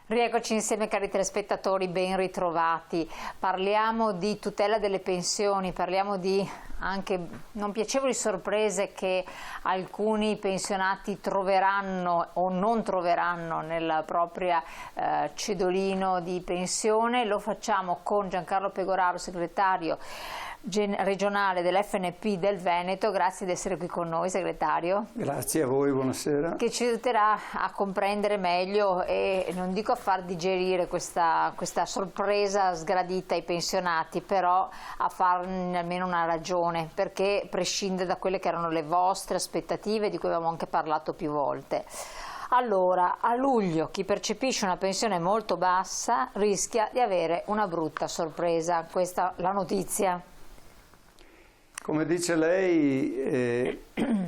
Rieccoci insieme cari telespettatori, ben ritrovati. Parliamo di tutela delle pensioni, parliamo di anche non piacevoli sorprese che alcuni pensionati troveranno o non troveranno nel proprio cedolino di pensione. Lo facciamo con Giancarlo Pegoraro, segretario regionale dell'FNP del Veneto. Grazie di essere qui con noi, segretario. Grazie a voi, buonasera. Che ci aiuterà a comprendere meglio e non dico a far digerire questa sorpresa sgradita ai pensionati, però a farne almeno una ragione, perché prescinde da quelle che erano le vostre aspettative, di cui avevamo anche parlato più volte. Allora, a luglio chi percepisce una pensione molto bassa rischia di avere una brutta sorpresa. Questa è la notizia. Come dice lei,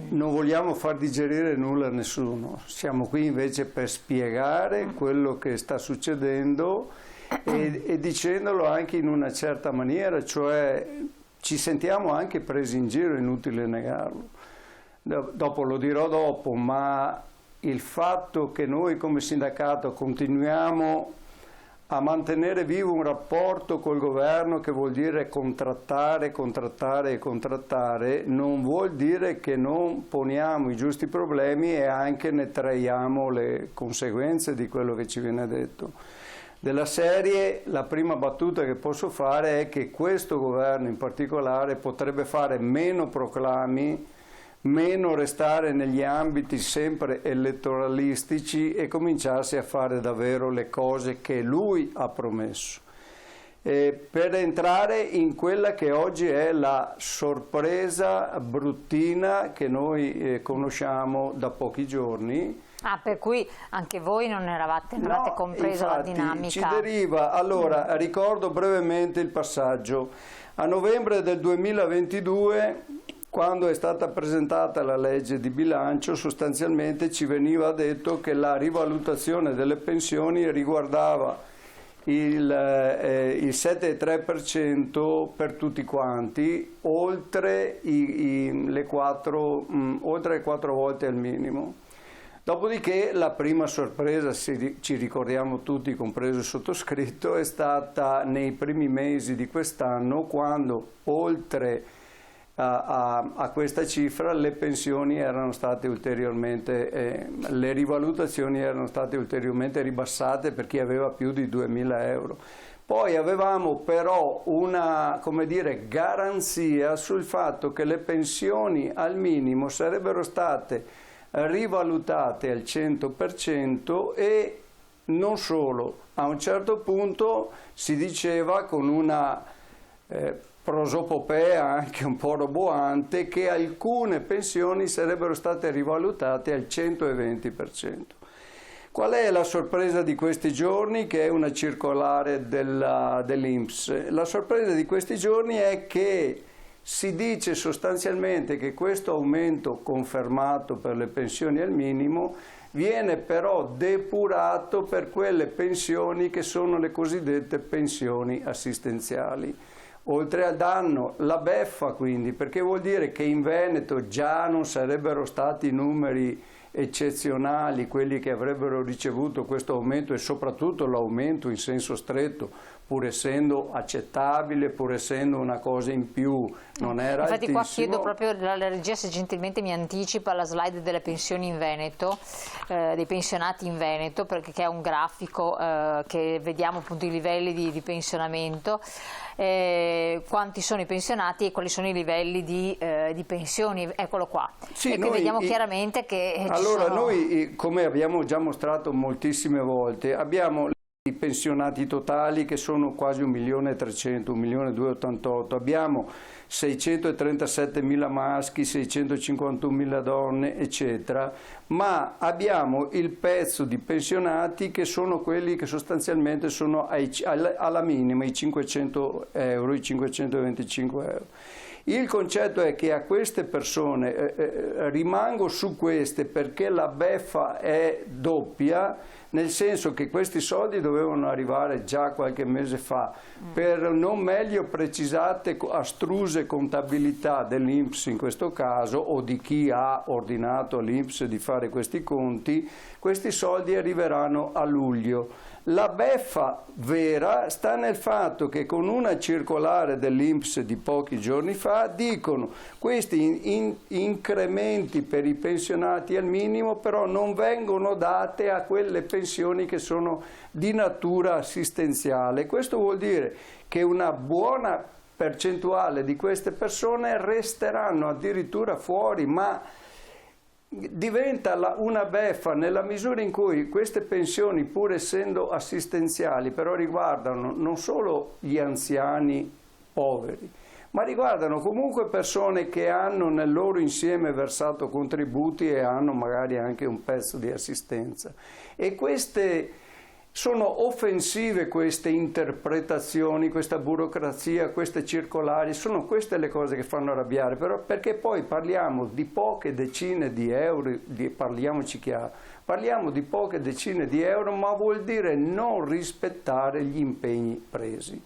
non vogliamo far digerire nulla a nessuno, siamo qui invece per spiegare quello che sta succedendo e dicendolo anche in una certa maniera, cioè ci sentiamo anche presi in giro, è inutile negarlo. Dopo lo dirò dopo, ma il fatto che noi come sindacato continuiamo a mantenere vivo un rapporto col governo, che vuol dire contrattare, contrattare e contrattare, non vuol dire che non poniamo i giusti problemi e anche ne traiamo le conseguenze di quello che ci viene detto. Della serie, la prima battuta che posso fare è che questo governo in particolare potrebbe fare meno proclami, meno restare negli ambiti sempre elettoralistici e cominciarsi a fare davvero le cose che lui ha promesso. Per entrare in quella che oggi è la sorpresa bruttina che noi conosciamo da pochi giorni. Ah, per cui anche voi non avete compreso la dinamica. Ci deriva. Allora, ricordo brevemente il passaggio. A novembre del 2022, quando è stata presentata la legge di bilancio, sostanzialmente ci veniva detto che la rivalutazione delle pensioni riguardava il 7,3% per tutti quanti, oltre le 4 volte al minimo. Dopodiché la prima sorpresa, ci ricordiamo tutti, compreso il sottoscritto, è stata nei primi mesi di quest'anno, quando oltre a questa cifra le pensioni erano state ulteriormente, le rivalutazioni erano state ulteriormente ribassate per chi aveva più di 2.000 euro. Poi avevamo però una, come dire, garanzia sul fatto che le pensioni al minimo sarebbero state rivalutate al 100% e non solo. A un certo punto si diceva con una prosopopea anche un po' roboante che alcune pensioni sarebbero state rivalutate al 120%. Qual è la sorpresa di questi giorni? Che è una circolare dell'INPS. La sorpresa di questi giorni è che si dice sostanzialmente che questo aumento confermato per le pensioni al minimo viene però depurato per quelle pensioni che sono le cosiddette pensioni assistenziali. Oltre al danno, la beffa quindi, perché vuol dire che in Veneto già non sarebbero stati numeri eccezionali quelli che avrebbero ricevuto questo aumento e soprattutto l'aumento in senso stretto, pur essendo accettabile, pur essendo una cosa in più, non era Infatti altissimo. Qua chiedo proprio alla regia se gentilmente mi anticipa la slide delle pensioni in Veneto, dei pensionati in Veneto, perché è un grafico che vediamo appunto i livelli di pensionamento, quanti sono i pensionati e quali sono i livelli di pensioni, eccolo qua. Sì, e qui vediamo chiaramente che allora noi, come abbiamo già mostrato moltissime volte, abbiamo i pensionati totali che sono quasi 1.300.000, 1.288.000, abbiamo 637.000 maschi, 651.000 donne, eccetera, ma abbiamo il pezzo di pensionati che sono quelli che sostanzialmente sono alla minima, i 500 euro, i 525 euro. Il concetto è che a queste persone, rimango su queste perché la beffa è doppia, nel senso che questi soldi dovevano arrivare già qualche mese fa, per non meglio precisate astruse contabilità dell'INPS in questo caso, o di chi ha ordinato all'INPS di fare questi conti, questi soldi arriveranno a luglio. La beffa vera sta nel fatto che con una circolare dell'INPS di pochi giorni fa dicono questi incrementi per i pensionati al minimo però non vengono date a quelle pensioni che sono di natura assistenziale. Questo vuol dire che una buona percentuale di queste persone resteranno addirittura fuori, ma diventa una beffa nella misura in cui queste pensioni, pur essendo assistenziali, però riguardano non solo gli anziani poveri, ma riguardano comunque persone che hanno nel loro insieme versato contributi e hanno magari anche un pezzo di assistenza. E queste sono offensive, queste interpretazioni, questa burocrazia, queste circolari, sono queste le cose che fanno arrabbiare, però perché poi parliamo di poche decine di euro, parliamoci chiaro, parliamo di poche decine di euro, ma vuol dire non rispettare gli impegni presi.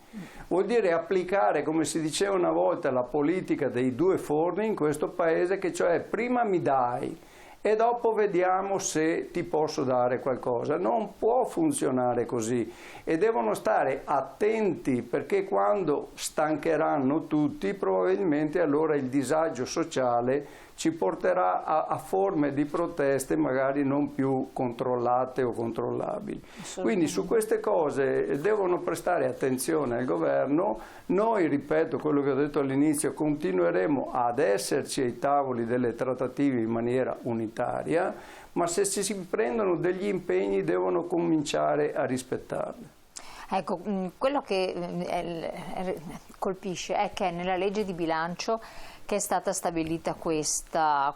Vuol dire applicare, come si diceva una volta, la politica dei due forni in questo paese, che cioè prima mi dai e dopo vediamo se ti posso dare qualcosa. Non può funzionare così e devono stare attenti, perché quando stancheranno tutti probabilmente allora il disagio sociale ci porterà a forme di proteste magari non più controllate o controllabili. Quindi su queste cose devono prestare attenzione al governo. Noi, ripeto quello che ho detto all'inizio, continueremo ad esserci ai tavoli delle trattative in maniera unitaria, ma se si prendono degli impegni devono cominciare a rispettarli. Ecco, quello che colpisce è che nella legge di bilancio che è stata stabilita questo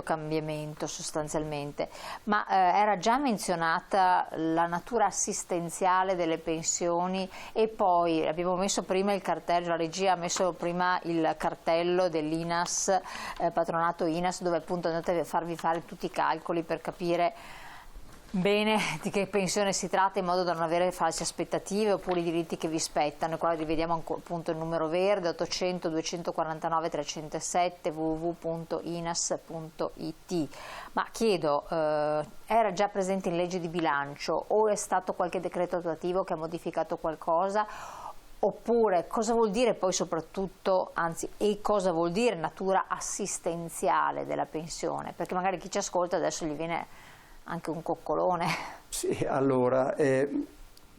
cambiamento sostanzialmente, ma era già menzionata la natura assistenziale delle pensioni e poi abbiamo messo prima il cartello, la regia ha messo prima il cartello dell'INAS, patronato INAS, dove appunto andate a farvi fare tutti i calcoli per capire bene di che pensione si tratta in modo da non avere false aspettative oppure i diritti che vi spettano. Qua rivediamo appunto il numero verde 800 249 307 www.inas.it. Ma chiedo, era già presente in legge di bilancio o è stato qualche decreto attuativo che ha modificato qualcosa? Oppure cosa vuol dire poi soprattutto, anzi, e cosa vuol dire natura assistenziale della pensione? Perché magari chi ci ascolta adesso gli viene anche un coccolone. Sì, allora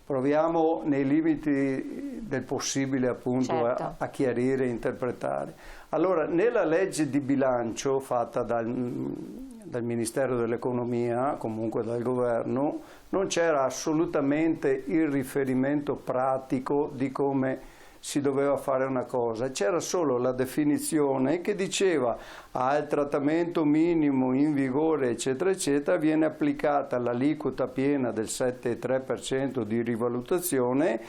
proviamo nei limiti del possibile appunto certo. a chiarire e interpretare. Allora, nella legge di bilancio fatta dal Ministero dell'Economia, comunque dal Governo, non c'era assolutamente il riferimento pratico di come si doveva fare una cosa, c'era solo la definizione che diceva al trattamento minimo in vigore eccetera eccetera viene applicata l'aliquota piena del 7,3% di rivalutazione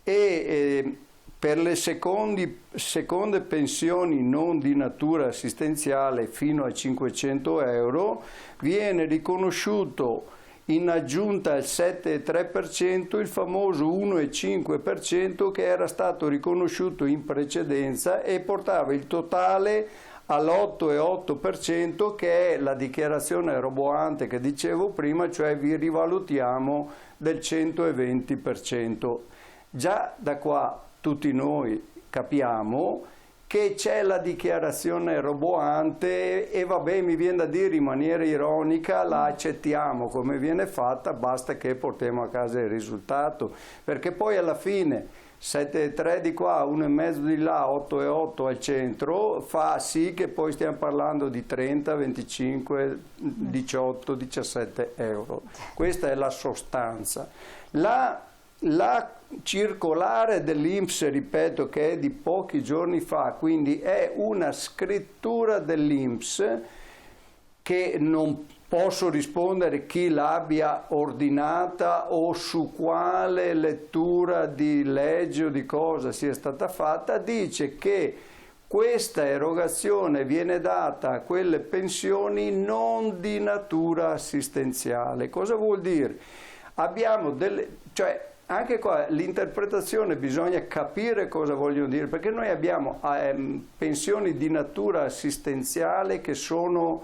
e per le seconde pensioni non di natura assistenziale fino a 500 euro viene riconosciuto in aggiunta al 7,3% il famoso 1,5% che era stato riconosciuto in precedenza e portava il totale all'8,8% che è la dichiarazione roboante che dicevo prima, cioè vi rivalutiamo del 120%. Già da qua tutti noi capiamo che c'è la dichiarazione roboante e vabbè, mi viene da dire in maniera ironica, la accettiamo come viene fatta, basta che portiamo a casa il risultato, perché poi alla fine 7,3 di qua, 1,5 di là, 8,8 al centro, fa sì che poi stiamo parlando di 30, 25, 18, 17 euro. Questa è la sostanza. La circolare dell'INPS, ripeto, che è di pochi giorni fa, quindi è una scrittura dell'INPS che non posso rispondere chi l'abbia ordinata o su quale lettura di legge o di cosa sia stata fatta, dice che questa erogazione viene data a quelle pensioni non di natura assistenziale. Cosa vuol dire? Abbiamo anche qua l'interpretazione bisogna capire cosa vogliono dire, perché noi abbiamo pensioni di natura assistenziale che sono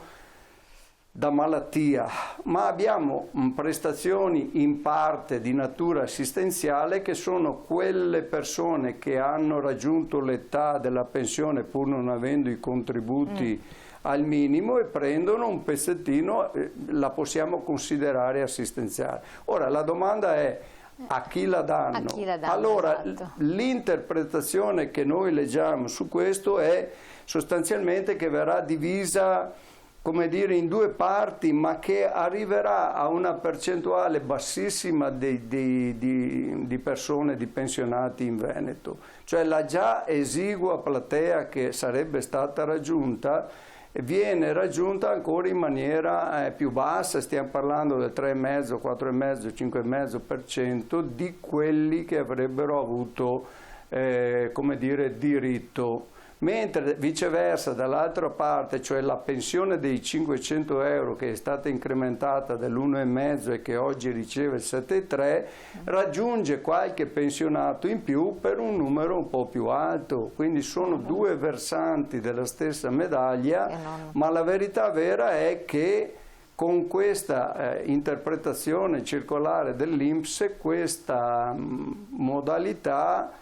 da malattia, ma abbiamo prestazioni in parte di natura assistenziale, che sono quelle persone che hanno raggiunto l'età della pensione pur non avendo i contributi al minimo e prendono un pezzettino, la possiamo considerare assistenziale. Ora la domanda è: a chi la danno? A chi la danno, allora, esatto. L'interpretazione che noi leggiamo su questo è sostanzialmente che verrà divisa, come dire, in due parti, ma che arriverà a una percentuale bassissima di persone, di pensionati in Veneto. Cioè la già esigua platea che sarebbe stata raggiunta viene raggiunta ancora in maniera più bassa, stiamo parlando del 3,5, 4,5, 5,5% di quelli che avrebbero avuto come dire, diritto. Mentre viceversa dall'altra parte, cioè la pensione dei 500 euro che è stata incrementata dell'1,5 e che oggi riceve il 7,3, raggiunge qualche pensionato in più per un numero un po' più alto. Quindi sono due versanti della stessa medaglia, ma la verità vera è che con questa interpretazione circolare dell'INPS, questa modalità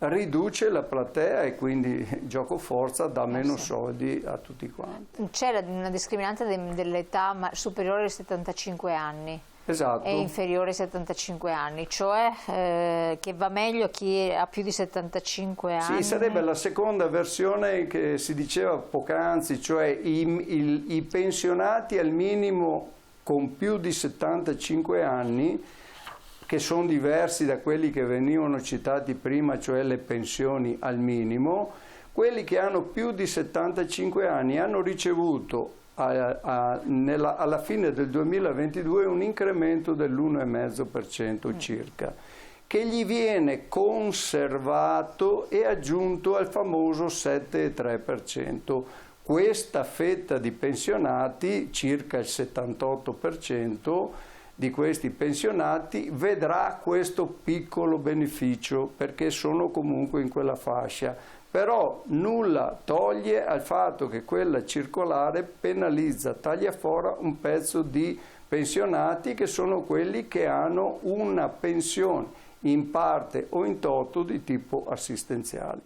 riduce la platea e quindi gioco forza dà meno soldi a tutti quanti. C'è una discriminante dell'età superiore ai 75 anni. Esatto. E inferiore ai 75 anni, cioè che va meglio chi ha più di 75 anni. Sì, sarebbe la seconda versione che si diceva poc'anzi, cioè i pensionati al minimo con più di 75 anni, che sono diversi da quelli che venivano citati prima, cioè le pensioni al minimo. Quelli che hanno più di 75 anni hanno ricevuto alla fine del 2022 un incremento dell'1,5% circa, che gli viene conservato e aggiunto al famoso 7,3%. Questa fetta di pensionati, circa il 78%, di questi pensionati vedrà questo piccolo beneficio perché sono comunque in quella fascia, però nulla toglie al fatto che quella circolare penalizza, taglia fuori un pezzo di pensionati che sono quelli che hanno una pensione in parte o in toto di tipo assistenziale.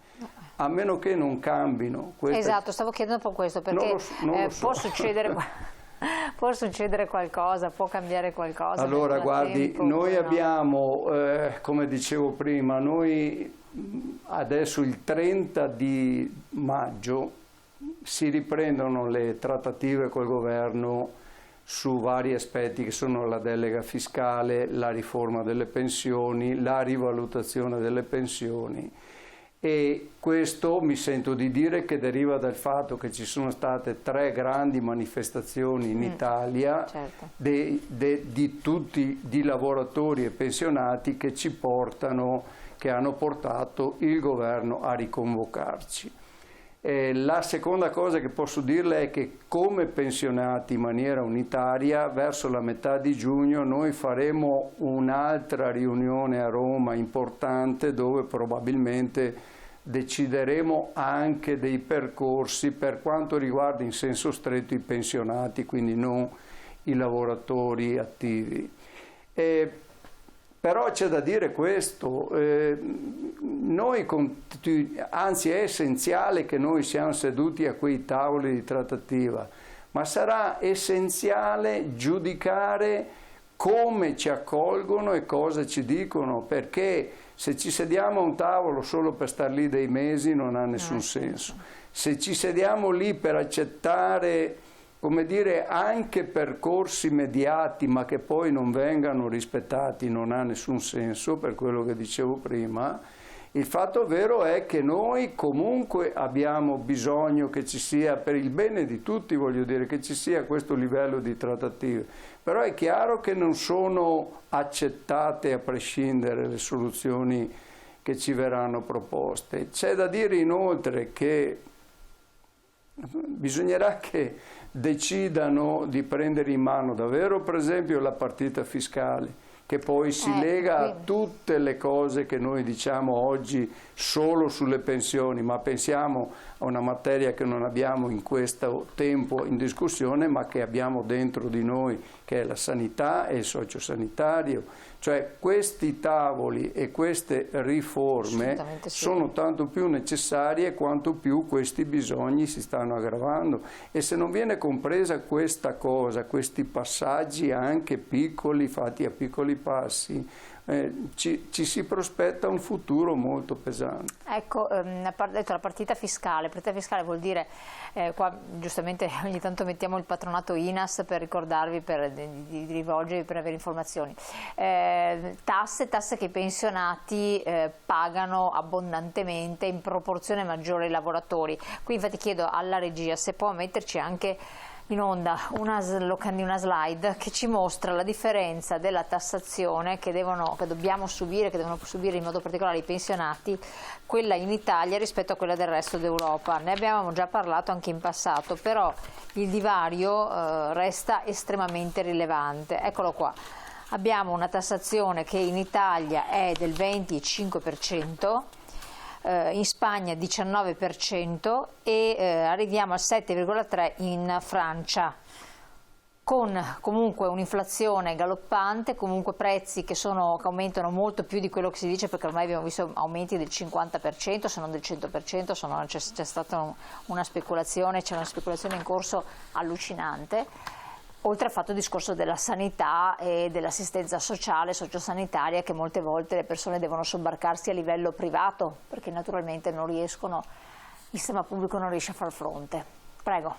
A meno che non cambino queste... Esatto, stavo chiedendo un po' questo, perché non lo so. può succedere qualcosa, può cambiare qualcosa. Allora, guardi, noi abbiamo, come dicevo prima, noi adesso il 30 di maggio si riprendono le trattative col governo su vari aspetti che sono la delega fiscale, la riforma delle pensioni, la rivalutazione delle pensioni. E questo mi sento di dire che deriva dal fatto che ci sono state 3 grandi manifestazioni in Italia, certo, di tutti di lavoratori e pensionati che hanno portato il governo a riconvocarci. La seconda cosa che posso dirle è che come pensionati in maniera unitaria verso la metà di giugno noi faremo un'altra riunione a Roma importante dove probabilmente decideremo anche dei percorsi per quanto riguarda in senso stretto i pensionati, quindi non i lavoratori attivi. Però c'è da dire questo, anzi è essenziale che noi siamo seduti a quei tavoli di trattativa, ma sarà essenziale giudicare come ci accolgono e cosa ci dicono, perché se ci sediamo a un tavolo solo per star lì dei mesi non ha nessun senso. Se ci sediamo lì per accettare, come dire, anche percorsi mediati ma che poi non vengano rispettati non ha nessun senso, per quello che dicevo prima. Il fatto vero è che noi comunque abbiamo bisogno che ci sia, per il bene di tutti voglio dire, che ci sia questo livello di trattative. Però è chiaro che non sono accettate a prescindere le soluzioni che ci verranno proposte. C'è da dire inoltre che bisognerà che decidano di prendere in mano davvero, per esempio, la partita fiscale, che poi si lega a tutte le cose che noi diciamo oggi solo sulle pensioni, ma pensiamo a una materia che non abbiamo in questo tempo in discussione, ma che abbiamo dentro di noi, che è la sanità e il sociosanitario. Cioè questi tavoli e queste riforme sono tanto più necessarie quanto più questi bisogni si stanno aggravando, e se non viene compresa questa cosa, questi passaggi anche piccoli, fatti a piccoli passi, ci si prospetta un futuro molto pesante. Ecco, ha detto la partita fiscale vuol dire, qua giustamente ogni tanto mettiamo il patronato INAS per ricordarvi, di rivolgervi per avere informazioni, tasse che i pensionati pagano abbondantemente in proporzione maggiore ai lavoratori. Qui infatti chiedo alla regia se può metterci anche in onda una slide che ci mostra la differenza della tassazione che dobbiamo subire, che devono subire in modo particolare i pensionati, quella in Italia rispetto a quella del resto d'Europa. Ne abbiamo già parlato anche in passato, però il divario resta estremamente rilevante. Eccolo qua. Abbiamo una tassazione che in Italia è del 25%, in Spagna 19% e arriviamo al 7,3% in Francia, con comunque un'inflazione galoppante, comunque prezzi che aumentano molto più di quello che si dice, perché ormai abbiamo visto aumenti del 50%, se non del 100%, c'è stata una speculazione, c'è una speculazione in corso allucinante. Oltre al fatto il discorso della sanità e dell'assistenza sociale, sociosanitaria, che molte volte le persone devono sobbarcarsi a livello privato, perché naturalmente non riescono, il sistema pubblico non riesce a far fronte. Prego.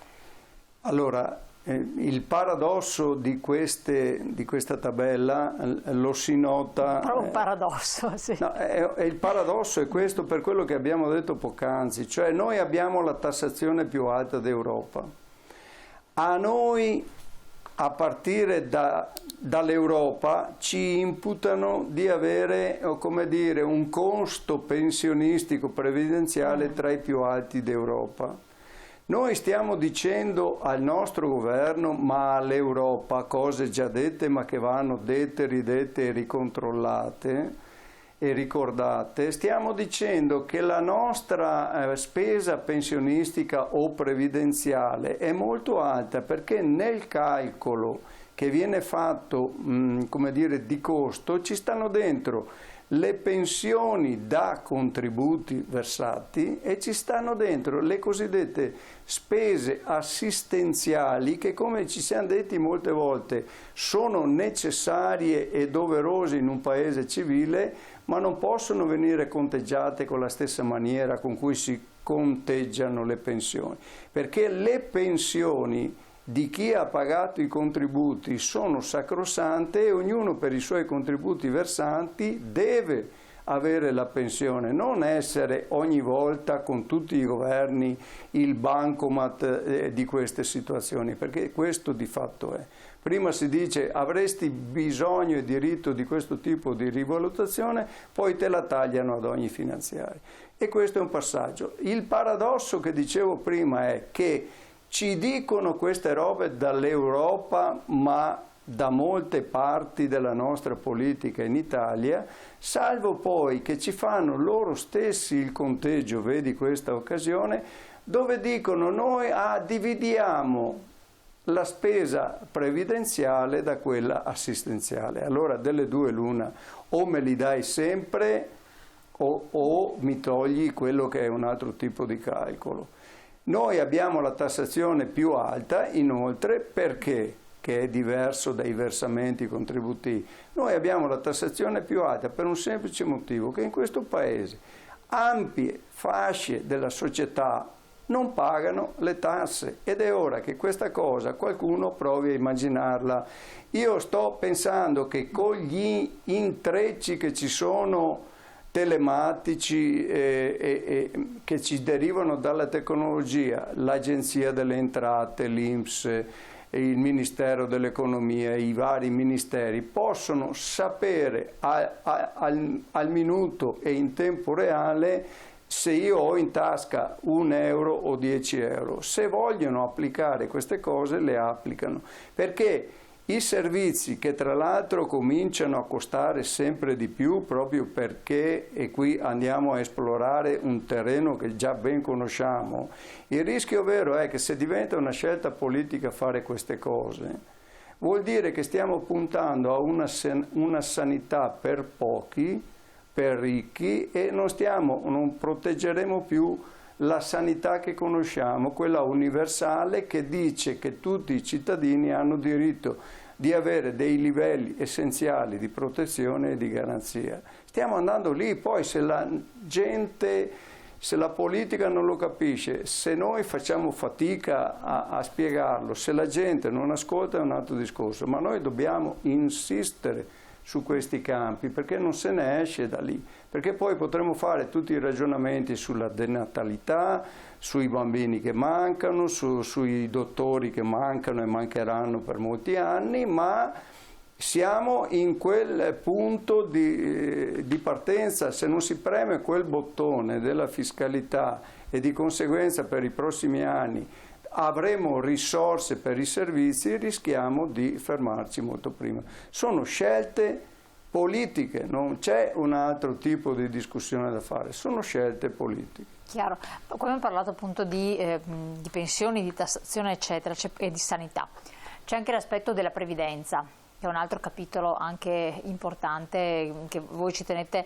Allora, il paradosso di questa tabella lo si nota... Proprio un paradosso, sì. No, il paradosso è questo, per quello che abbiamo detto poc'anzi, cioè noi abbiamo la tassazione più alta d'Europa. A noi, a partire dall'Europa, ci imputano di avere, come dire, un costo pensionistico previdenziale tra i più alti d'Europa. Noi stiamo dicendo al nostro governo, ma all'Europa, cose già dette ma che vanno dette, ridette e ricontrollate e ricordate, stiamo dicendo che la nostra spesa pensionistica o previdenziale è molto alta, perché nel calcolo che viene fatto, come dire, di costo, ci stanno dentro le pensioni da contributi versati e ci stanno dentro le cosiddette spese assistenziali che, come ci siamo detti molte volte, sono necessarie e doverose in un paese civile, ma non possono venire conteggiate con la stessa maniera con cui si conteggiano le pensioni, perché le pensioni di chi ha pagato i contributi sono sacrosante e ognuno per i suoi contributi versanti deve avere la pensione, non essere ogni volta con tutti i governi il bancomat di queste situazioni, perché questo di fatto è. Prima si dice avresti bisogno e diritto di questo tipo di rivalutazione, poi te la tagliano ad ogni finanziaria. E questo è un passaggio. Il paradosso che dicevo prima è che ci dicono queste robe dall'Europa, ma da molte parti della nostra politica in Italia, salvo poi che ci fanno loro stessi il conteggio, vedi questa occasione, dove dicono noi dividiamo la spesa previdenziale da quella assistenziale. Allora delle due l'una, o me li dai sempre o mi togli quello che è un altro tipo di calcolo. Noi abbiamo la tassazione più alta inoltre perché, che è diverso dai versamenti contributivi, noi abbiamo la tassazione più alta per un semplice motivo, che in questo Paese ampie fasce della società non pagano le tasse ed è ora che questa cosa qualcuno provi a immaginarla. Io sto pensando che con gli intrecci che ci sono telematici che ci derivano dalla tecnologia, l'Agenzia delle Entrate, l'INPS, il Ministero dell'Economia, i vari ministeri possono sapere al minuto e in tempo reale se io ho in tasca 1 euro o 10 euro. Se vogliono applicare queste cose le applicano, perché I servizi che tra l'altro cominciano a costare sempre di più proprio perché, e qui andiamo a esplorare un terreno che già ben conosciamo, il rischio vero è che se diventa una scelta politica fare queste cose, vuol dire che stiamo puntando a una sanità per pochi, per ricchi, e non proteggeremo più la sanità che conosciamo, quella universale che dice che tutti i cittadini hanno diritto di avere dei livelli essenziali di protezione e di garanzia. Stiamo andando lì, poi se la gente, se la politica non lo capisce, se noi facciamo fatica a spiegarlo, se la gente non ascolta è un altro discorso, ma noi dobbiamo insistere su questi campi, perché non se ne esce da lì, perché poi potremo fare tutti i ragionamenti sulla denatalità, sui bambini che mancano, sui dottori che mancano e mancheranno per molti anni, ma siamo in quel punto di partenza. Se non si preme quel bottone della fiscalità e di conseguenza per i prossimi anni avremo risorse per i servizi, rischiamo di fermarci molto prima. Sono scelte politiche, non c'è un altro tipo di discussione da fare, sono scelte politiche. Chiaro, come abbiamo parlato appunto di pensioni, di tassazione eccetera e di sanità, c'è anche l'aspetto della previdenza, che è un altro capitolo anche importante che voi ci tenete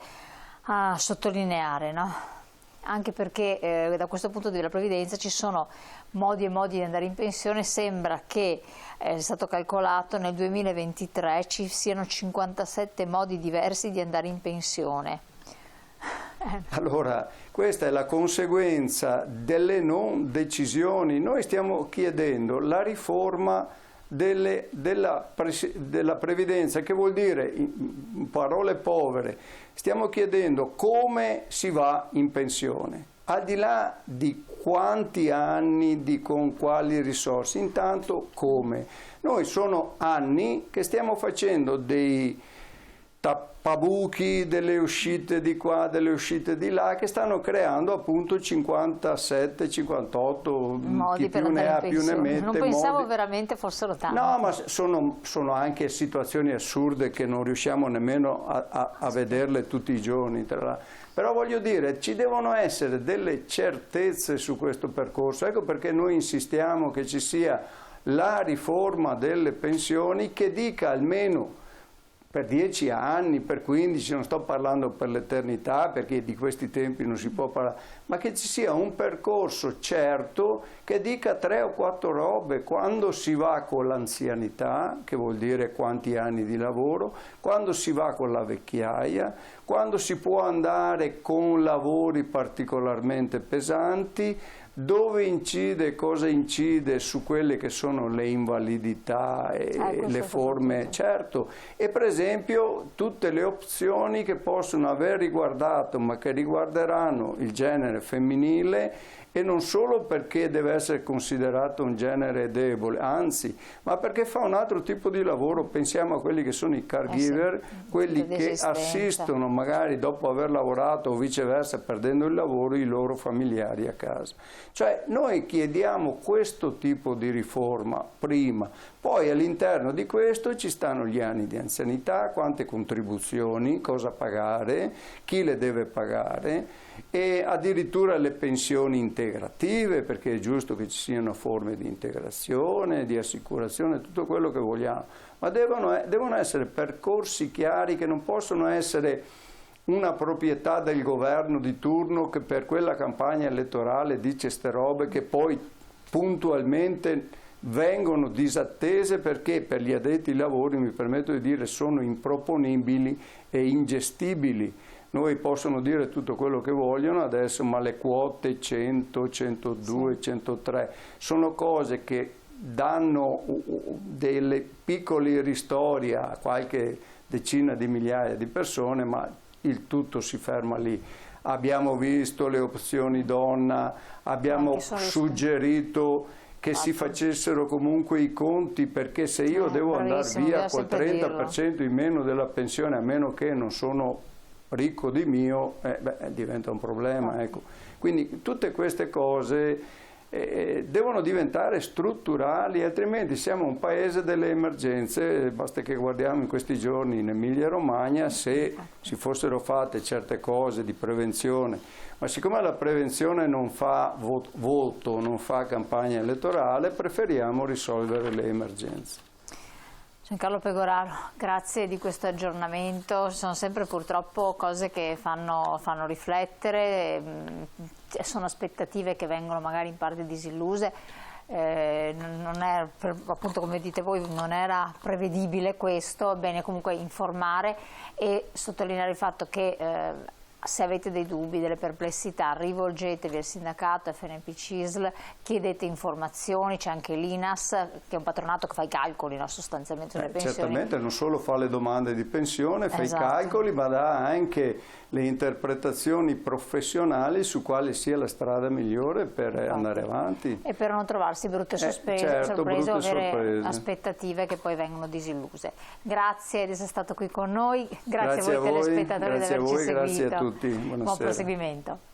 a sottolineare, no? Anche perché da questo punto di vista della previdenza ci sono modi e modi di andare in pensione. Sembra che è stato calcolato nel 2023 ci siano 57 modi diversi di andare in pensione. Allora, questa è la conseguenza delle non decisioni. Noi stiamo chiedendo la riforma della previdenza, che vuol dire, in parole povere, stiamo chiedendo come si va in pensione, al di là di quanti anni, con quali risorse, intanto come. Noi sono anni che stiamo facendo dei tappabuchi, delle uscite di qua, delle uscite di là, che stanno creando appunto 57, 58, modi chi più ne ha più ne mette. Non pensavo veramente fossero tanti. No, ma sono anche situazioni assurde che non riusciamo nemmeno a vederle tutti i giorni. Però voglio dire, ci devono essere delle certezze su questo percorso. Ecco perché noi insistiamo che ci sia la riforma delle pensioni che dica almeno per 10 anni, per 15, non sto parlando per l'eternità perché di questi tempi non si può parlare, ma che ci sia un percorso certo che dica 3 o 4 robe: quando si va con l'anzianità, che vuol dire quanti anni di lavoro, quando si va con la vecchiaia, quando si può andare con lavori particolarmente pesanti, dove incide, cosa incide su quelle che sono le invalidità e le forme, certo, e per esempio tutte le opzioni che possono aver riguardato ma che riguarderanno il genere femminile, e non solo perché deve essere considerato un genere debole, anzi, ma perché fa un altro tipo di lavoro. Pensiamo a quelli che sono i caregiver, quelli che assistono magari dopo aver lavorato o viceversa perdendo il lavoro i loro familiari a casa. Cioè noi chiediamo questo tipo di riforma prima, poi all'interno di questo ci stanno gli anni di anzianità, quante contribuzioni, cosa pagare, chi le deve pagare, e addirittura le pensioni integrative, perché è giusto che ci siano forme di integrazione, di assicurazione, tutto quello che vogliamo, ma devono essere percorsi chiari che non possono essere una proprietà del governo di turno che per quella campagna elettorale dice ste robe che poi puntualmente vengono disattese perché per gli addetti ai lavori, mi permetto di dire, sono improponibili e ingestibili. Noi possono dire tutto quello che vogliono adesso, ma le quote 100, 102, 103 sono cose che danno dei piccoli ristori a qualche decina di migliaia di persone, ma il tutto si ferma lì. Abbiamo visto le opzioni donna, abbiamo suggerito che si facessero comunque i conti, perché se io devo andare via col 30% in meno della pensione, a meno che non sono ricco di mio, diventa un problema. Ecco. Quindi tutte queste cose devono diventare strutturali, altrimenti siamo un paese delle emergenze. Basta che guardiamo in questi giorni in Emilia-Romagna, se si fossero fatte certe cose di prevenzione, ma siccome la prevenzione non fa voto, non fa campagna elettorale, preferiamo risolvere le emergenze. Giancarlo Pegoraro, grazie di questo aggiornamento. Sono sempre purtroppo cose che fanno riflettere, sono aspettative che vengono magari in parte disilluse. Non è, appunto come dite voi, non era prevedibile questo. È bene comunque informare e sottolineare il fatto che se avete dei dubbi, delle perplessità, rivolgetevi al sindacato FNP CISL, chiedete informazioni, c'è anche l'INAS che è un patronato che fa i calcoli, no, sostanzialmente sulle pensioni. Certamente non solo fa le domande di pensione, fa i calcoli, ma dà anche le interpretazioni professionali su quale sia la strada migliore per andare avanti. E per non trovarsi brutte sorprese o avere aspettative che poi vengono disilluse. Grazie di essere stato qui con noi, grazie a voi telespettatori di averci seguito. Grazie a tutti, buonasera. Buon proseguimento.